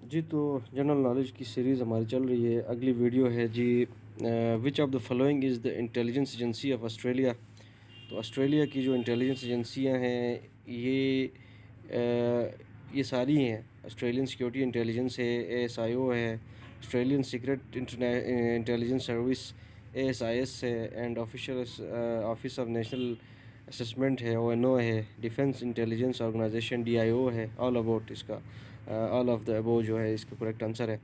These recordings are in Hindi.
जी, तो जनरल नॉलेज की सीरीज़ हमारी चल रही है। अगली वीडियो है जी, which of the following is the intelligence agency of Australia. तो ऑस्ट्रेलिया की जो इंटेलिजेंस एजेंसियां हैं ये सारी हैं। ऑस्ट्रेलियन सिक्योरिटी इंटेलिजेंस है, ASIO है, Australian secret intelligence service ASIS है, and official office of national assessment है, ONO है, डिफेंस इंटेलिजेंस ऑर्गेनाइजेशन DIO है। ऑल अबाउट इसका ऑल ऑफ द अबो जो है इसका करेक्ट आंसर है।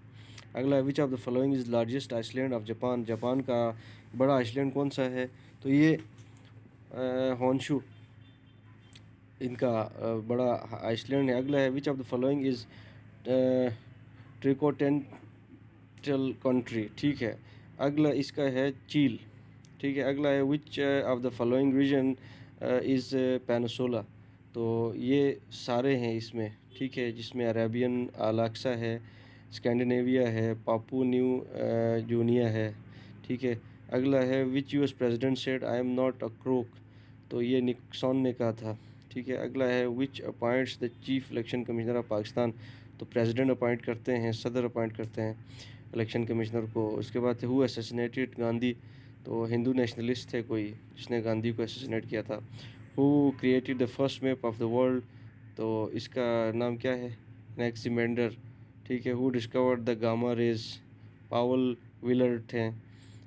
अगला है which of the following is largest island of Japan. Japan का बड़ा आइसलैंड कौन सा है? तो ये हॉन्शू इनका बड़ा आइसलैंड है। अगला है which of the following is tricontinental country. ठीक है। अगला इसका है चील। ठीक है। अगला है which of the following region is peninsula. तो ये सारे हैं इसमें। ठीक है, जिसमें अरेबियन अलाक्सा है, स्कैंडिनेविया है, पापू न्यू जूनिया है। ठीक है। अगला है विच US president said I am not a crook. तो ये निक्सन ने कहा था। ठीक है। अगला है which appoints the chief election commissioner of Pakistan. तो प्रेसिडेंट अपॉइंट करते हैं, सदर अपॉइंट करते हैं इलेक्शन कमिश्नर को। उसके बाद हु असैसिनेटेड गांधी। तो हिंदू नेशनलिस्ट थे कोई जिसने गांधी को असैसिनेट किया था। Who created the first map of the world. तो इसका नाम क्या है? नेक्सिमेंडर। ठीक है। Who discovered the gamma rays. Paul Villard थे।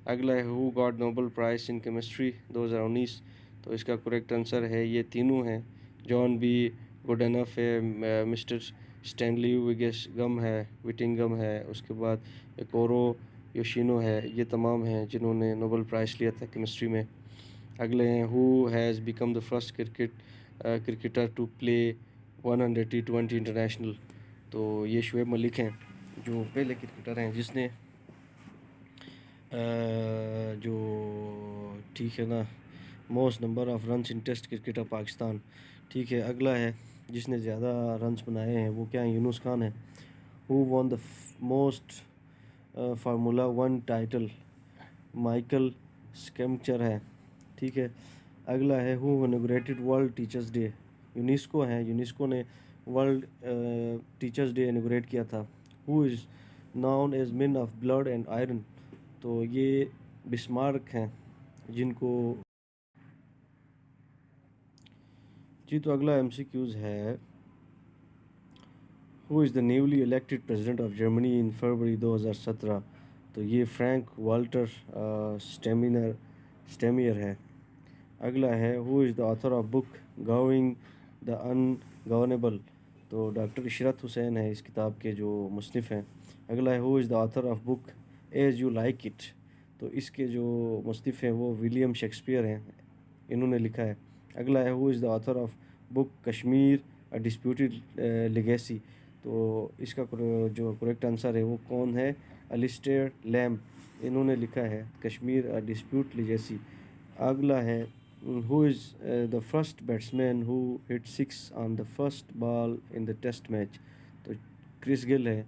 अगला है who got Nobel prize in chemistry 2019। तो इसका करेक्ट आंसर है ये तीनों हैं। जॉन बी गुडेनफ है, मिस्टर स्टैनली विगेसगम है, विटिंगम है, उसके बाद एकोरो योशिनो है। ये तमाम हैं जिन्होंने नोबेल प्राइज़ लिया था केमिस्ट्री में। अगले हैं who has become the first cricketer to play 100 T20 international. तो ये शुएब मलिक हैं जो पहले क्रिकेटर हैं जिसने जो ठीक है ना, most number of runs in test cricket of Pakistan. ठीक है। अगला है जिसने ज़्यादा रन्स बनाए हैं वो क्या है? यूनुस खान है। Who won the most formula 1 title. Michael Schumacher है। ठीक है। अगला है who inaugurated world teachers day. UNESCO है, यूनेस्को ने वर्ल्ड टीचर्स डे इनॉग्रेट किया था। Who is known as man of blood and iron. तो ये बिस्मार्क हैं जिनको। जी, तो अगला MCQs है who is the newly elected president of Germany in February 2017। तो ये फ्रैंक वाल्टर स्टेमियर है। अगला है who is the author of book governing the ungovernable. तो डॉक्टर इशरत हुसैन है इस किताब के जो मुसनिफ़ हैं। अगला है who is the author of book as you like it. तो इसके जो मुसनिफ़ हैं वो विलियम शेक्सपियर हैं, इन्होंने लिखा है। अगला है who is the author of book Kashmir a disputed legacy. तो इसका जो करेक्ट आंसर है वो कौन है? अलिस्टेयर लैम्ब, इन्होंने लिखा है कश्मीर अ डिस्प्यूट लेगेसी। अगला है who is the first batsman who hit 6 on the first ball in the test match. तो क्रिस गिल है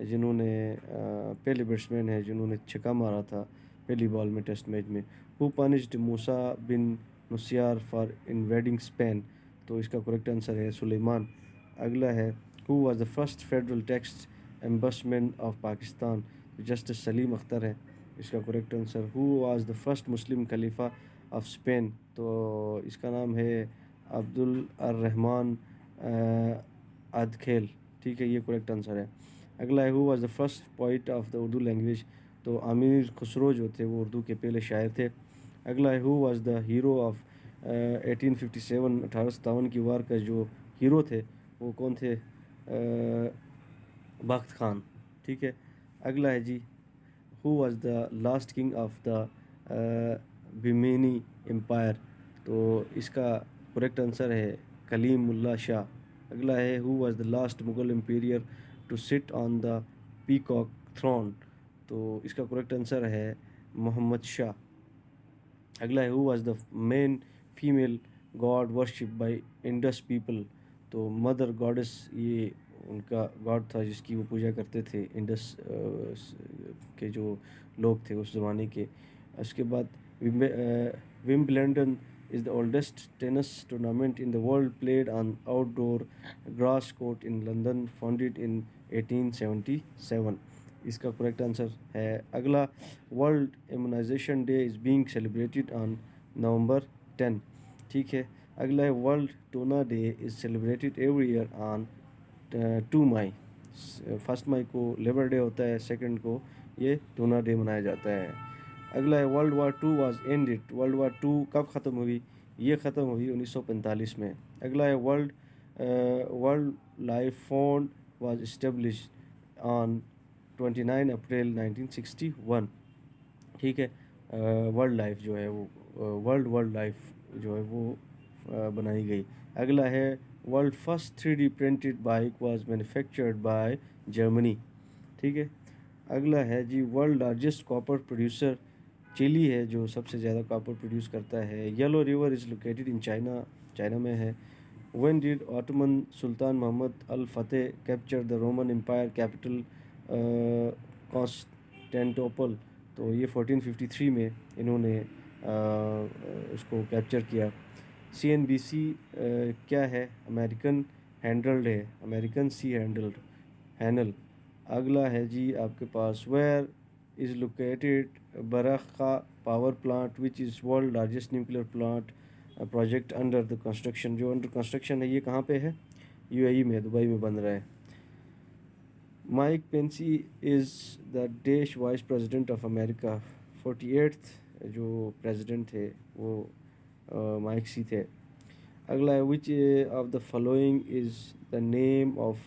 जिन्होंने पहले बैट्समैन है जिन्होंने छक्का मारा था पहली बॉल में टेस्ट मैच में। Who punished Musa bin Nusayr for invading Spain. तो इसका करेक्ट आंसर है सुलेमान। अगला है who was the first federal tax ambassador of Pakistan. Justice Salim Akhtar है इसका correct answer. Who was the first Muslim खलीफा ऑफ स्पेन। तो इसका नाम है अब्दुल अर्रहमान अदखेल। ठीक है, ये करेक्ट आंसर है। अगला है who was the first poet of the Urdu language. तो अमीर खुसरो जो थे वो उर्दू के पहले शायर थे। अगला है who was the hero of 1857 1857 की वार का जो हीरो थे वो कौन थे? बख्त खान। ठीक है। अगला है जी who was the last king of the Bimini empire. तो इसका करेक्ट आंसर है कलीम उल्ला शाह। अगला है who was the last Mughal empire to sit on the peacock throne. तो इसका करेक्ट आंसर है मोहम्मद शाह। अगला है who was the main female god worship by Indus people. तो मदर गॉडेस ये उनका गॉड था जिसकी वो पूजा करते थे इंडस के जो लोग थे उस ज़माने के। उसके बाद Wimbledon is the oldest tennis tournament in the world, played on outdoor grass court in London, founded in 1877. इसका करेक्ट आंसर है अगला। World immunization day is being celebrated on November 10। ठीक है। अगला है world tuna day is celebrated every year on 2 May. First मई को लेबर डे होता है, सेकंड को ये टूना डे मनाया जाता है। अगला है world war two was ended. World war two कब ख़त्म हुई? ये ख़त्म हुई 1945 में। अगला है world life fund was establish on 29 अप्रैल 1961। ठीक है। वर्ल्ड लाइफ जो है वो वर्ल्ड लाइफ जो है वो बनाई गई। अगला है world first 3D printed bike was manufactured by Germany. ठीक है। अगला है जी world largest copper producer Chile है, जो सबसे ज़्यादा कॉपर प्रोड्यूस करता है। Yellow river is located in China, China में है। When did Ottoman sultan Mohammed al Fateh capture the Roman empire capital Constantinople? तो ये 1453 में इन्होंने उसको कैप्चर किया। CNBC क्या है? अमेरिकन हैंडल्ड है, अमेरिकन सी हैंडल्ड हैनल। अगला है जी आपके पास where is located Barakah power plant which is world largest nuclear plant project under the construction. जो अंडर कंस्ट्रक्शन है ये कहाँ पे है? UAE में, दुबई में बन रहा है। माइक पेंसी इज़ द देश vice president of America. 48th जो प्रेसिडेंट थे वो माइक सी थे। अगला है which of the following is the name of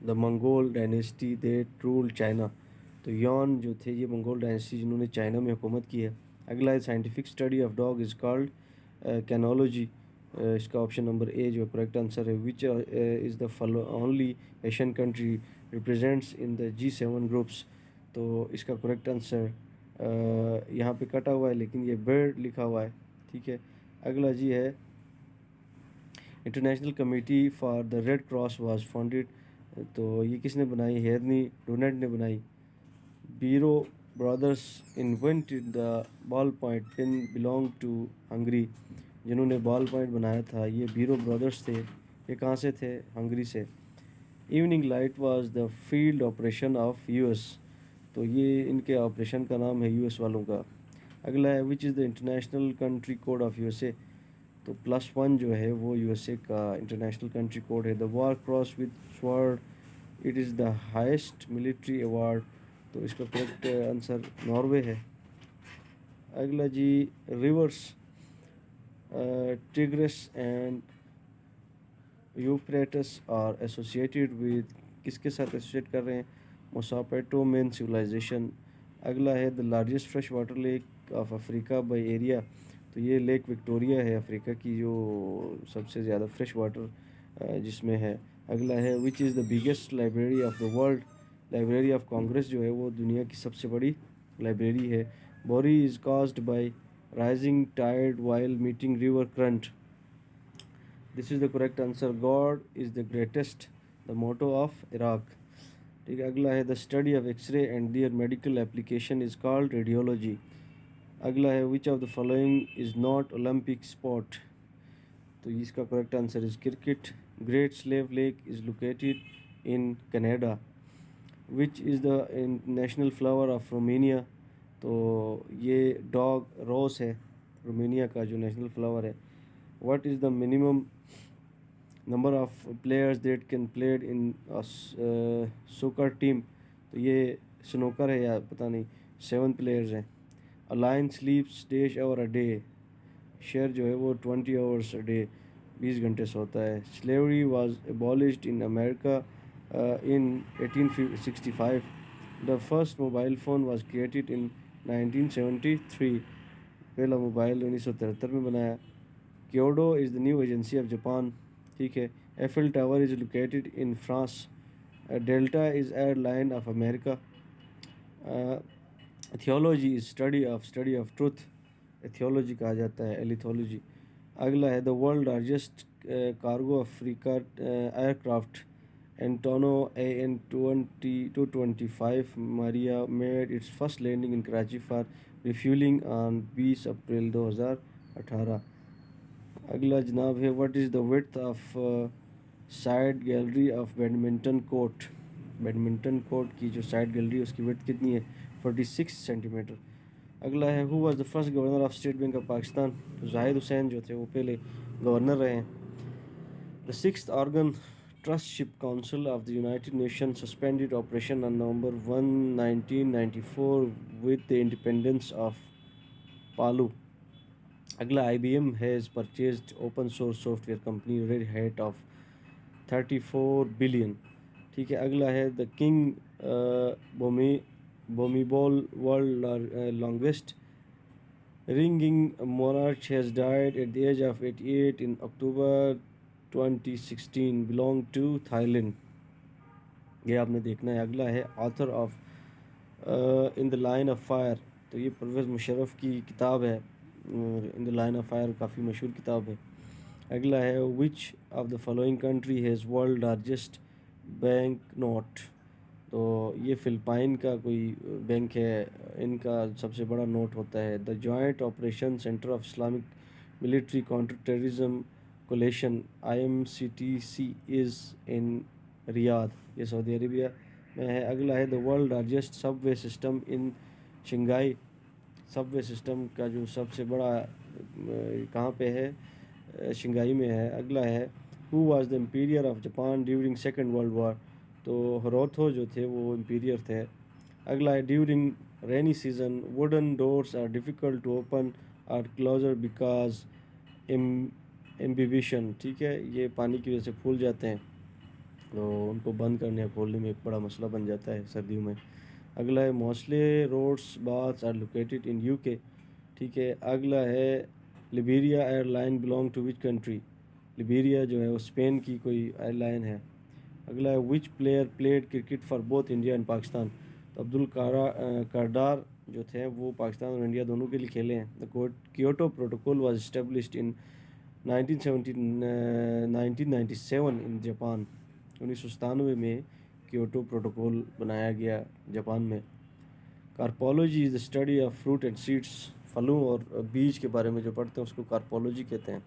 the Mongol dynasty that rule China. तो यॉन जो थे ये मंगोल डायनेस्टी जिन्होंने चाइना में हुकूमत की है। अगला है scientific study of dog is called cynology. इसका ऑप्शन नंबर ए जो करेक्ट आंसर है। Which is the follow only Asian country represents in the G7 groups. तो इसका करेक्ट आंसर यहाँ पे कटा हुआ है लेकिन ये बर्ड लिखा हुआ है। ठीक है। अगला जी है international committee for the red cross was founded. तो ये किसने बनाई? हेरनी डोनेट ने बनाई। Biro brothers invented the ball point pen belong to Hungary. जिन्होंने बॉल पॉइंट बनाया था ये बीरो ब्रदर्स थे। ये कहाँ से थे? हंगरी से। Evening light was the field operation of US। तो ये इनके ऑपरेशन का नाम है US वालों का। अगला है which is the international country code of USA। तो +1 जो है वो USA का इंटरनेशनल कंट्री कोड है। The war cross with sword it is the highest military award. तो इसका करेक्ट आंसर नॉर्वे है। अगला जी rivers Tigris and Euphrates are associated with, किसके साथ एसोसिएट कर रहे हैं? Mesopotamian civilisation. अगला है the largest fresh water lake of Africa by area. तो ये लेक विक्टोरिया है अफ्रीका की जो सबसे ज़्यादा फ्रेश वाटर जिसमें है। अगला है which is the biggest library of the world. Library of Congress जो है वो दुनिया की सबसे बड़ी लाइब्रेरी है। Bore is caused by rising tide while meeting river current. This is the correct answer. God is the greatest, the motto of Iraq. ठीक है। अगला है the study of x-ray and their medical application is called radiology. अगला है which of the following is not Olympic sport. तो इसका correct answer is cricket. Great Slave Lake is located in Canada. Which is the national flower of Romania. तो ये डॉग रोज़ है, रोमेनिया का जो नेशनल फ्लावर है। What is the minimum number of players that can played in सोकर टीम। तो ये स्नोकर है या पता नहीं, 7 प्लेयर्स हैं। A lion sleeps dash hour a day. शेर जो है वो 20 आवर्स अ डे, 20 घंटे सोता है। Slavery was abolished in America in 1865। The first mobile phone was created in 1973। पहला मोबाइल 1973 में बनाया। Kyodo is the new agency of Japan. ठीक है। Eiffel tower is located in France. Delta is airline of America. Theology is study of truth. Aetiology कहा जाता है, एलिथोलॉजी। अगला है the world largest cargo Africa aircraft Antonov AN 225 Mriya made its first landing in Karachi for refuelling on 20 अप्रैल 2018। अगला जनाब है what is the width of side gallery of badminton court. Badminton court की जो साइड गैलरी है उसकी विड्थ कितनी है? 46 सेंटीमीटर। अगला है who was the first governor of state bank of Pakistan. तो जाहिद हुसैन जो थे वो पहले गवर्नर रहे हैं। The sixth organ trusteeship council of the United Nation suspended operation on November 1, 1994 with the independence of Palau. अगला IBM has purchased open source software company Red Hat of 34 billion. ठीक है। अगला है the king Bhumi Bhumibol world longest reigning monarch has died at the age of 88 in October 2016 belong to Thailand। ये आपने देखना है। अगला है author of in the line of fire. तो ये परवेज़ मुशर्रफ की किताब है in the line of fire, काफ़ी मशहूर किताब है। अगला है which of the following country has world largest bank note. तो ये फ़िलिपाइन का कोई बैंक है, इनका सबसे बड़ा नोट होता है। The joint operation centre of Islamic military counter terrorism coalition IMCTC is in Riyadh, ये सऊदी अरेबिया में है। अगला है the world largest Subway system in Shanghai. Subway system का जो सबसे बड़ा कहाँ पे है? शंघाई में है। अगला है who was the emperor of Japan during second world war. तो हिरोतो जो थे वो एम्पीरियर थे। अगला है during rainy season wooden doors are difficult to open or closer because imbibition. ठीक है, ये पानी की वजह से फूल जाते हैं तो उनको बंद करने या खोलने में एक बड़ा मसला बन जाता है सर्दियों में। अगला है mostly roads baths are located in UK। ठीक है। अगला है Liberia airline belong to which country. Liberia जो है वो स्पेन की कोई एयरलाइन है। अगला है विच player played cricket for both India and Pakistan. तो अब्दुल करदार जो थे वो पाकिस्तान और इंडिया दोनों के लिए खेले हैं। The Kyoto protocol was established in 1997 in Japan. 1997 में क्योटो प्रोटोकॉल बनाया गया जापान में। Carpology is the study of fruit and seeds. फलों और बीज के बारे में जो पढ़ते हैं उसको कार्पोलॉजी कहते हैं।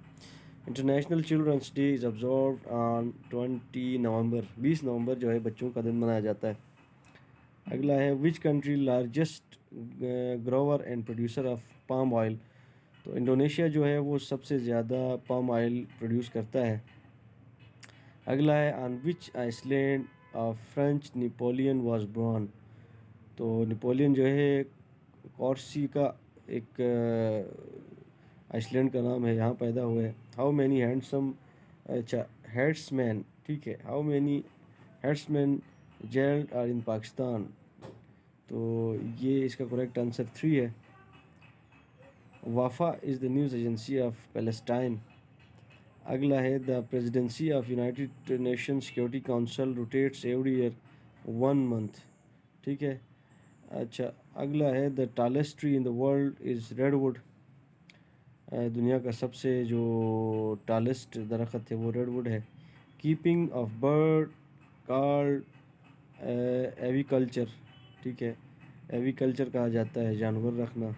International children's day is observed on 20 November. 20 नवंबर जो है बच्चों का दिन मनाया जाता है। अगला है which country largest Grover and producer of palm oil. तो इंडोनेशिया जो है वो सबसे ज़्यादा पाम ऑयल प्रोड्यूस करता है। अगला है on which island of French Napoleon was born. तो नेपोलियन जो है कॉर्सी का एक आइसलैंड का नाम है, यहाँ पैदा हुए हैं। हाउ मैनी हैंडसम अच्छा हेड्समैन। ठीक है, how many headsman jailed are in Pakistan. तो ये इसका करेक्ट आंसर 3 है। Wafa is the news agency of Palestine. अगला है the presidency of United Nation security council rotates every year 1 month. ठीक है। अच्छा, अगला है the tallest tree in the world is redwood. दुनिया का सबसे जो टालेस्ट दरख्त है वो रेडवुड है। Keeping of bird card aviculture. ठीक है, एविकल्चर कहा जाता है जानवर रखना।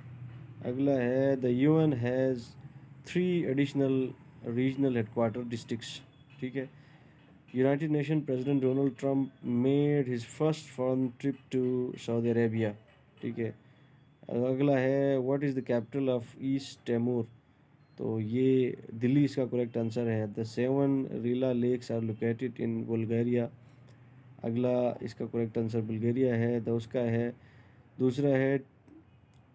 अगला है the UN has 3 additional regional headquarter districts. ठीक है। United nation president Donald Trump made his first foreign trip to Saudi Arabia. ठीक है। अगला है what is the capital of east Timor. तो ये दिल्ली इसका करेक्ट आंसर है। The 7 Rila lakes are located in Bulgaria. अगला इसका करेक्ट आंसर बुल्गारिया है। तो उसका है दूसरा है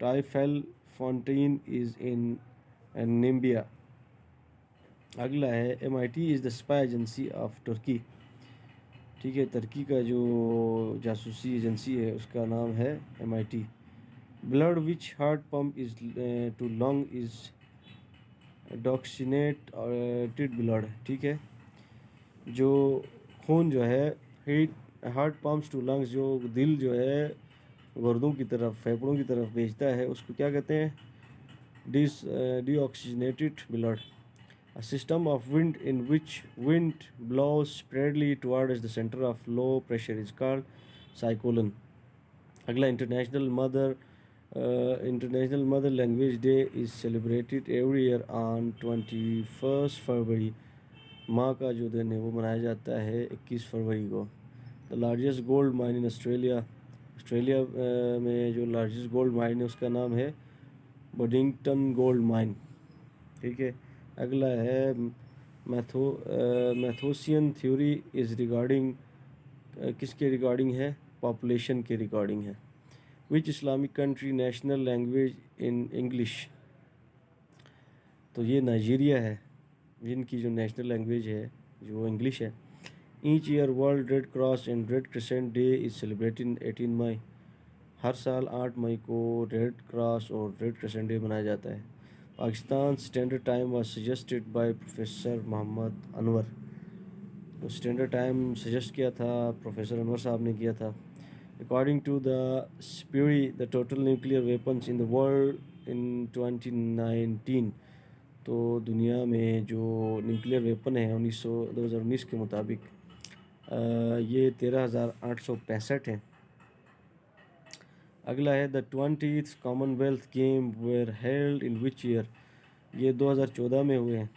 Twyfelfontein is in Namibia. अगला है MIT is the spy agency of Turkey. ठीक है, तुर्की का जो जासूसी एजेंसी है उसका नाम है MIT। Blood which heart pump is to lung is deoxygenated blood. ठीक है, जो खून जो है heat heart pumps to lungs, जो दिल जो है गुर्दों की तरफ फेफड़ों की तरफ भेजता है उसको क्या कहते हैं? Deoxygenated blood. A system of wind in which wind blows spreadly towards the center of low pressure is called cyclone। अगला international mother international mother language day is celebrated every year on 21 फरवरी। माँ का जो दिन है वो मनाया जाता है 21 फरवरी को। The largest gold mine in Australia, Australia में जो लार्जेस्ट गोल्ड माइन है उसका नाम है बडिंगटन गोल्ड माइन। ठीक है। अगला है मैथोसियन थ्योरी इज़ रिगार्डिंग, किसके रिगार्डिंग है? पॉपुलेशन के रिगार्डिंग है। Which Islamic country national language in English? तो ये नाइजीरिया है जिनकी जो नेशनल लैंग्वेज है जो इंग्लिश है। Each year world red cross and red crescent day is celebrated 18 May. हर साल 8 मई को रेड क्रॉस और रेड क्रिसेंट डे मनाया जाता है। Pakistan standard time was suggested by professor Mohammad Anwar. तो स्टैंडर्ड टाइम सजेस्ट किया था प्रोफेसर अनवर साहब ने किया था। According to the SIPRI the total nuclear weapons in the world in 2019। तो दुनिया में जो न्यूक्लियर वेपन है 2019 के मुताबिक ये 13,865 हैं। अगला है the 20th Commonwealth game where held in which year? ये 2014 में हुए हैं।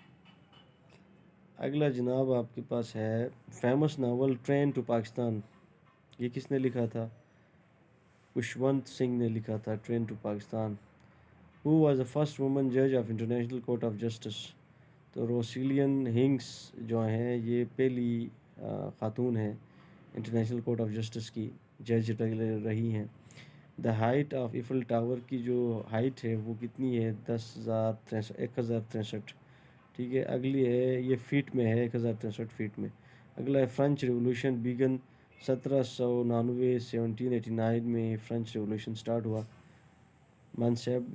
अगला जनाब आपके पास है famous novel train to Pakistan. ये किसने लिखा था? खुशवंत सिंह ने लिखा था train to Pakistan. Who was the first woman जज of international court of justice? तो रोसिलियन हिंग्स जो हैं ये पहली खातून हैं इंटरनेशनल कोर्ट ऑफ जस्टिस की जज रही हैं। The height of Eiffel tower की जो हाइट है वो कितनी है? 10,63 ठीक है। अगली है ये फीट में है 1063 फीट में। अगला है फ्रेंच रेवोल्यूशन बिगन 1799 1789 में फ्रेंच रेवोल्यूशन स्टार्ट हुआ। Mansab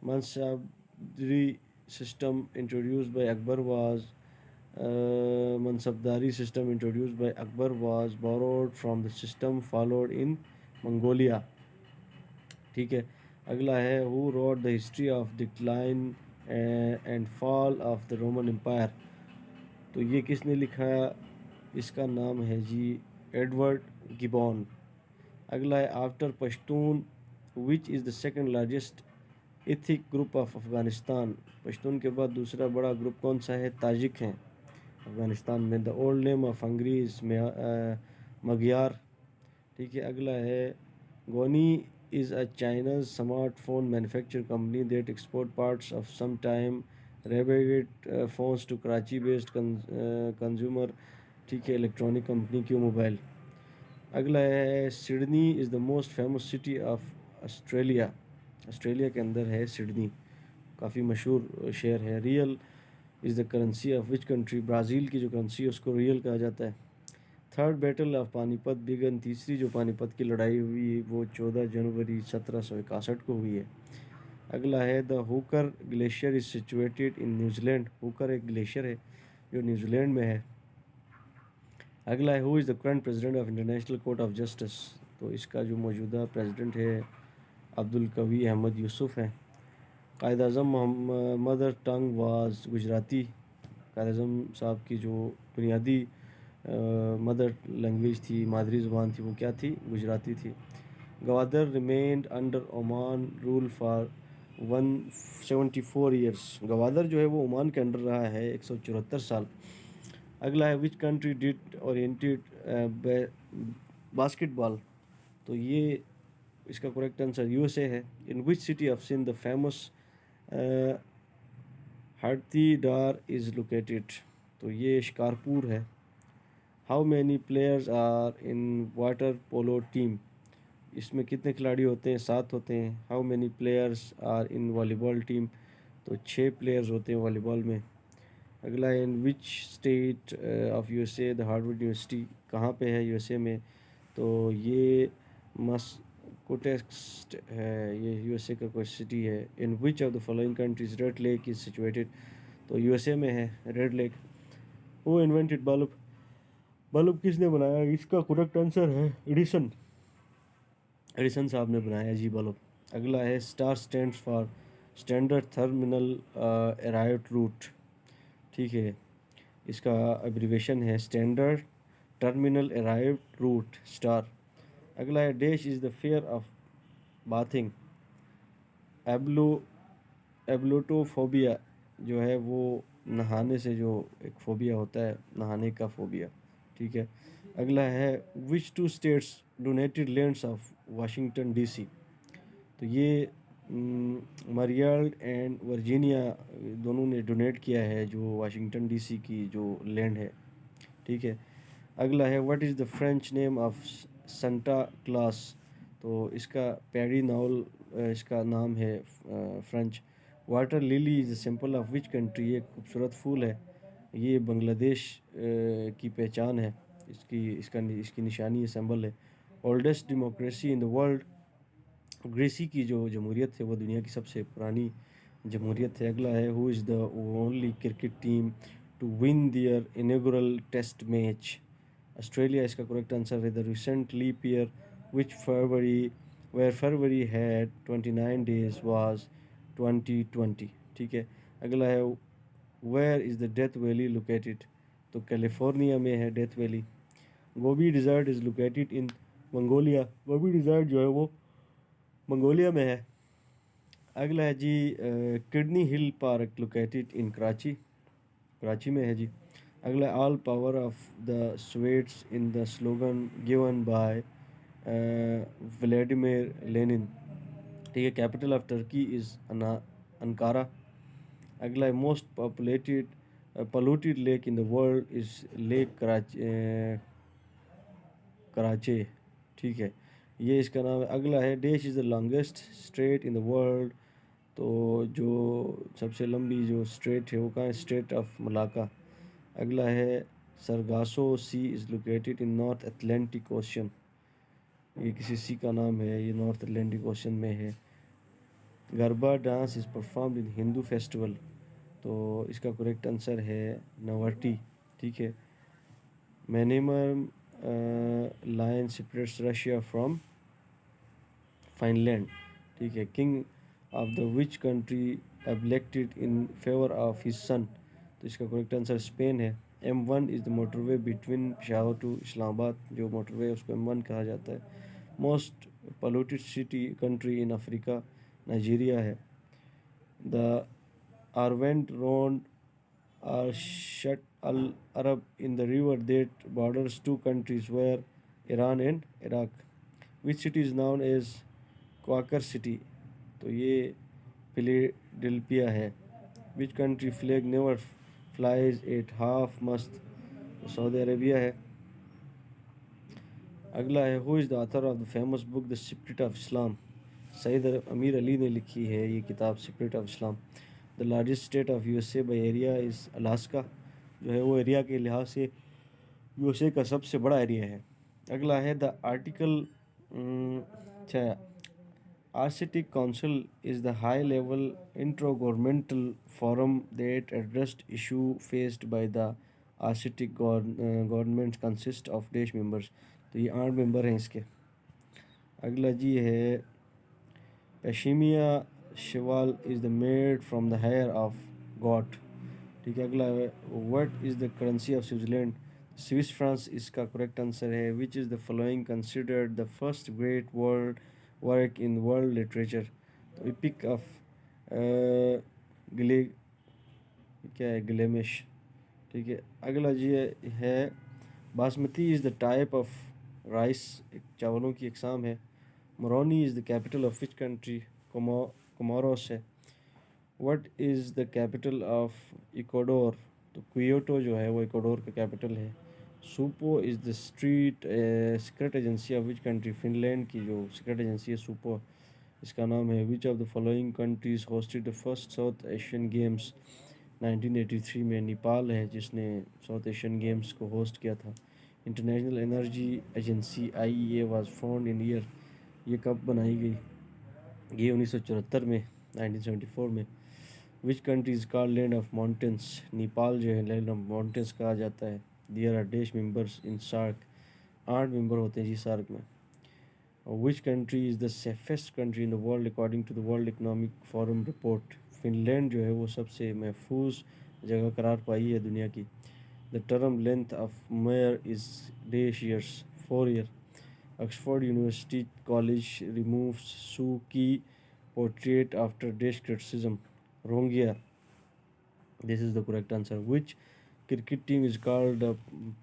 mansabdari system introduced by Akbar was mansabdari system introduced by Akbar was borrowed from the system followed in Mongolia. ठीक है। अगला है who wrote the history of decline and fall of the Roman empire? तो ये किसने लिखा? इसका नाम है जी एडवर्ड गिबॉन। अगला है after Pashtun which is the second largest ethic group of Afghanistan? Pashtun के बाद दूसरा बड़ा ग्रुप कौन सा है? ताजिक हैं अफ़गानिस्तान में। The old name of Hungary में मगियार। ठीक है। अगला है गोनी is a China's smartphone manufacturing company that export parts of sometime Rebagate phones to Karachi based consumer ठीक है इलेक्ट्रॉनिक कंपनी की मोबाइल। अगला है Sydney is the most famous city of Australia. Australia के अंदर है सिडनी, काफ़ी मशहूर शहर है। Real is the currency of which country? Brazil की जो करेंसी है उसको रियल कहा जाता है। Third battle of Panipat began, तीसरी जो पानीपत की लड़ाई हुई वो 14 जनवरी 1761 को हुई है। अगला है the Hooker glacier is situated in New Zealand. Hooker एक ग्लेशियर है जो न्यूजीलैंड में है। अगला है who is the current president of international court of justice? तो इसका जो मौजूदा प्रेसिडेंट है अब्दुल कवी अहमद यूसुफ हैं। कायद अज़म मदर टंग वाज गुजराती। कायद अज़म साहब की जो बुनियादी मदर लैंग्वेज थी, मादरी ज़ुबान थी, वो क्या थी? गुजराती थी। Gwadar remained under Oman rule for 174 years. Gwadar जो है वो ओमान के अंडर रहा है 174 साल। अगला है which country did oriented basketball? तो ये इसका करेक्ट आंसर यूएसए है। In which city of Sindh the famous हाथीडार इज़ लोकेटेड? तो ये शिकारपुर है। How many players are in water polo team? इसमें कितने खिलाड़ी होते हैं? 7 होते हैं। How many players are in volleyball team? तो 6 प्लेयर्स होते हैं वॉलीबॉल में। अगला in which state of USA the Harvard university? कहाँ पे है यूएसए में? तो ये मस्कोटेक्स है, ये यूएसए का कोई सिटी है। In which of the following countries red lake is situated? तो यूएसए में है red lake. Who invented bulb? Bulb किसने बनाया? इसका करेक्ट आंसर है एडिसन। एडिसन साहब ने बनाया जी बल्ब। अगला है STAR stands for standard terminal arrived route. ठीक है, इसका एब्रीवेशन है standard terminal arrived route STAR. अगला है dash is the fear of bathing. एब्लो एब्लोटोफोबिया जो है वो नहाने से जो एक फोबिया होता है, नहाने का फोबिया। ठीक है। अगला है which two states donated lands of Washington DC. तो ये मरियाल्ड एंड वर्जीनिया दोनों ने डोनेट किया है जो वाशिंगटन डीसी की जो लैंड है। ठीक है। अगला है what is the French name of Santa Claus. तो इसका पैडी नावल इसका नाम है French. Water lily is the symbol of which country. ये खूबसूरत फूल है, ये बांग्लादेश की पहचान है, इसकी निशानी है, सिंबल है। Oldest democracy in the world. Greasy की जो जमहूरियत है वो दुनिया की सबसे पुरानी जमहूरियत है। अगला है who is the only cricket team to win their inaugural test match. Australia इसका करेक्ट आंसर है। The recent leap year which February where February had 29 days was 2020। ठीक है। अगला है where is the death valley located. तो कैलिफोर्निया में है death valley. Gobi desert is located in Mongolia. Gobi desert जो है वो मंगोलिया में है। अगला है जी kidney hill park located in Karachi, Karachi में है जी। अगला all power of the sweats in the slogan given by Vladimir Lenin. ठीक है। Capital of Turkey is Ankara. अगला है most populated polluted lake in the world is lake कराचे। ठीक है, ये इसका नाम है। अगला है dash is the longest straight in the world. तो जो सबसे लंबी जो स्ट्रेट है वो कहाँ है? Strait of Malacca. अगला है Sargasso sea is located in north Atlantic ocean. ये किसी सी का नाम है, ये नॉर्थ अटलांटिक ओशन में है। Garba dance is performed in Hindu festival. तो इसका करेक्ट आंसर है नवरात्रि। ठीक है। Minimum line separates Russia from Finland. ठीक है। King of the which country abdicated in favour of his son. तो इसका करेक्ट आंसर स्पेन है। M1 is the motorway between Peshawar to Islamabad. जो मोटरवे है उसको M1 कहा जाता है। Most polluted city country in Africa Nigeria है। The आरवेंट road are Shatt al Arab in the river that borders two countries where Iran and Iraq. Which city is known as Quaker city. तो ये फिलाडेल्फिया है। Which country flag never flies at half mast. तो सऊदी अरेबिया है। अगला है who is the author of the famous book the secret of Islam. Syed Ameer Ali ने लिखी है ये किताब secret of Islam. The largest state of USA by area is Alaska. जो है वो एरिया के लिहाज से USA का सबसे बड़ा एरिया है। अगला है द आर्टिकल अच्छा Arctic Council is the high-level intergovernmental forum that addressed issues faced by the Arctic governments consist of देश members। तो ये 8 मेंबर हैं इसके। अगला जी है pashmina shawl is the made from the hair of goat. ठीक है। अगला है what is the currency of Switzerland. Swiss franc इसका करेक्ट आंसर है। Which is the following considered the first great world work in world literature. तो एपिक ऑफ गिले क्या है? गिलेमिश। ठीक है। अगला जी है basmati is the type of rice, एक चावलों की इकसाम है। Moroni is the capital of which country. Comoros है। What is the capital of Ecuador. तो क्वियोटो जो है वो इक्वाडोर का कैपिटल है। Supo is the street secret agency of which country. Finland की जो सीक्रेट एजेंसी है सुपो, इसका नाम है। Which of the following countries hosted the first South Asian games 1983 में। नेपाल है जिसने साउथ एशियन गेम्स को होस्ट किया था। International energy agency IEA was found in year. ये कब बनाई गई? ये 1974 में, 1974 में। Which country is called land of mountains. Nepal जो है लैंड ऑफ माउंटेन्स कहा जाता है। There are dash members in SAARC. 8 member होते हैं जी सार्क में। Which country is the safest country in the world according to the world economic forum report. Finland जो है वो सबसे महफूज जगह करार पाई है दुनिया की। The term length of mayor is dash years, 4 year. Oxford University College removes Suu Kyi portrait after dish criticism. Rongia. This is the correct answer. Which cricket team is called the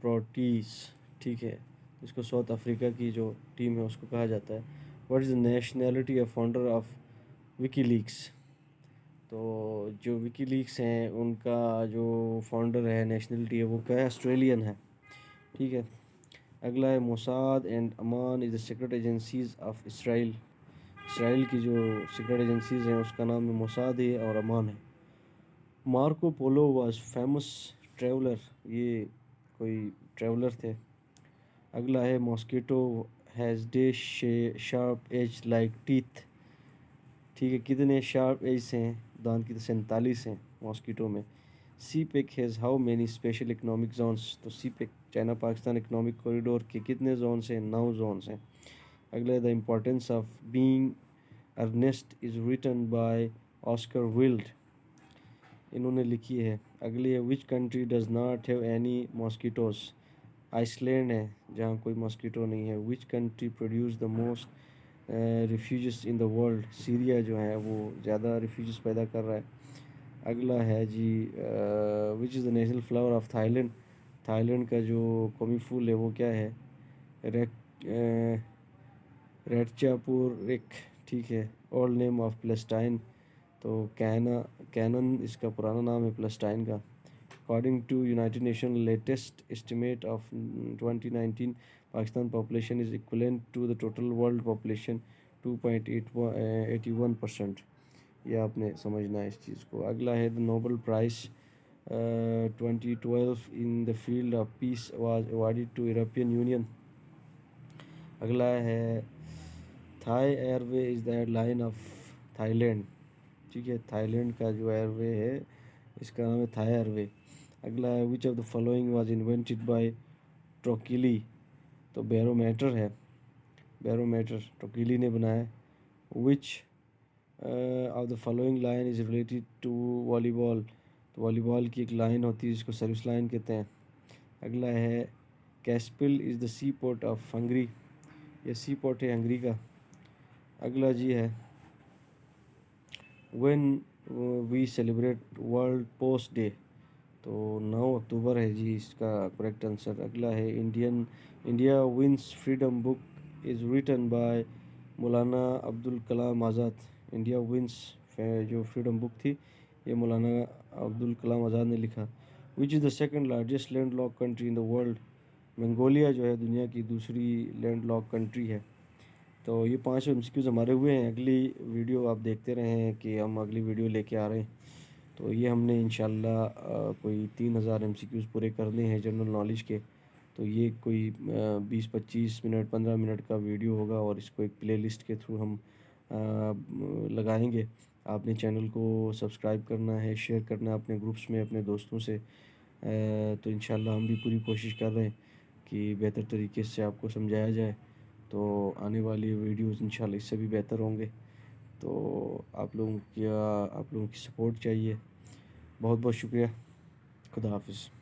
Proteas? ठीक है, इसको साउथ अफ्रीका की जो टीम है उसको कहा जाता है. What is the nationality of founder of WikiLeaks? तो जो विकीलीक्स हैं उनका जो फाउंडर है, नेशनलिटी है, वो क्या है? ऑस्ट्रेलियन है. ठीक है. अगला है Mossad and Aman is the secret agencies of Israel. Israel की जो सीक्रेट एजेंसीज हैं उसका नाम है मोसाद है और अमान है. Marco Polo was famous traveller. ये कोई ट्रैवलर थे. अगला है mosquito has day sharp edge like teeth. ठीक है, कितने शार्प एज हैं दांत की? तो 47 हैं मॉस्किटो में. CPEC has how many special economic zones. तो CPEC China Pakistan economic corridor के कितने जोन्स हैं? 9 जोन्स हैं. अगला the importance of being earnest is written by Oscar Wilde. इन्होंने लिखी है. अगली है which country does not have any mosquitoes. Iceland है जहाँ कोई मॉस्किटो नहीं है. Which country produce the most refugees in the world. Syria जो है वो ज़्यादा रिफ्यूजिस पैदा कर रहा है. अगला है जी which is the national flower of Thailand. Thailand का जो कौमी फूल है वो क्या है? रेटचापुरिक. ठीक है. Old name of Palestine. तो कैनन इसका पुराना नाम है प्लेस्टाइन का. According to united nation latest estimate of 2019 Pakistan population is equivalent to the total world population 2.81%. ये आपने समझना है इस चीज़ को. अगला है the Nobel prize 2012 in the field of peace was awarded to European Union. अगला है Thai airway is the airline of Thailand. ठीक है, थाईलैंड का जो एयरवे है इसका नाम है थाई एयरवे. अगला है which of the following was invented by Torricelli. तो बैरोमीटर है, बैरोमीटर ट्रोकिली ने बनाया. Which of the following line is related to volleyball. तो वॉलीबॉल की एक लाइन होती है जिसको सर्विस लाइन कहते हैं. अगला है कैस्पिल is the sea port of Hungary. ये सी पोर्ट है हंगरी का. अगला जी है when we celebrate world post day. तो 9 अक्टूबर है जी इसका करेक्ट आंसर. अगला है India wins freedom book is written by Maulana Abdul Kalam Azad. India wins जो फ्रीडम बुक थी ये मौलाना अब्दुल कलाम आज़ाद ने लिखा. Which is the second largest land lock country in the world. Mongolia जो है दुनिया की दूसरी लैंड लॉक कंट्री है. तो ये 5 एमसीक्यूज़ हमारे हुए हैं. अगली वीडियो आप देखते रहें कि हम अगली वीडियो लेके आ रहे हैं. तो ये हमने इंशाल्लाह कोई 3000 एमसीक्यूज़ पूरे करने हैं जनरल नॉलेज के. तो ये कोई 20-25 मिनट 15 मिनट का वीडियो होगा और इसको एक प्लेलिस्ट के थ्रू हम लगाएंगे. आपने चैनल को सब्सक्राइब करना है, शेयर करना है अपने ग्रुप्स में अपने दोस्तों से. तो इंशाल्लाह हम भी पूरी कोशिश कर रहे हैं कि बेहतर तरीके से आपको समझाया जाए. तो आने वाली वीडियोज़ इंशाल्लाह इससे भी बेहतर होंगे. तो आप लोगों की सपोर्ट चाहिए. बहुत बहुत शुक्रिया. खुदा हाफिज़.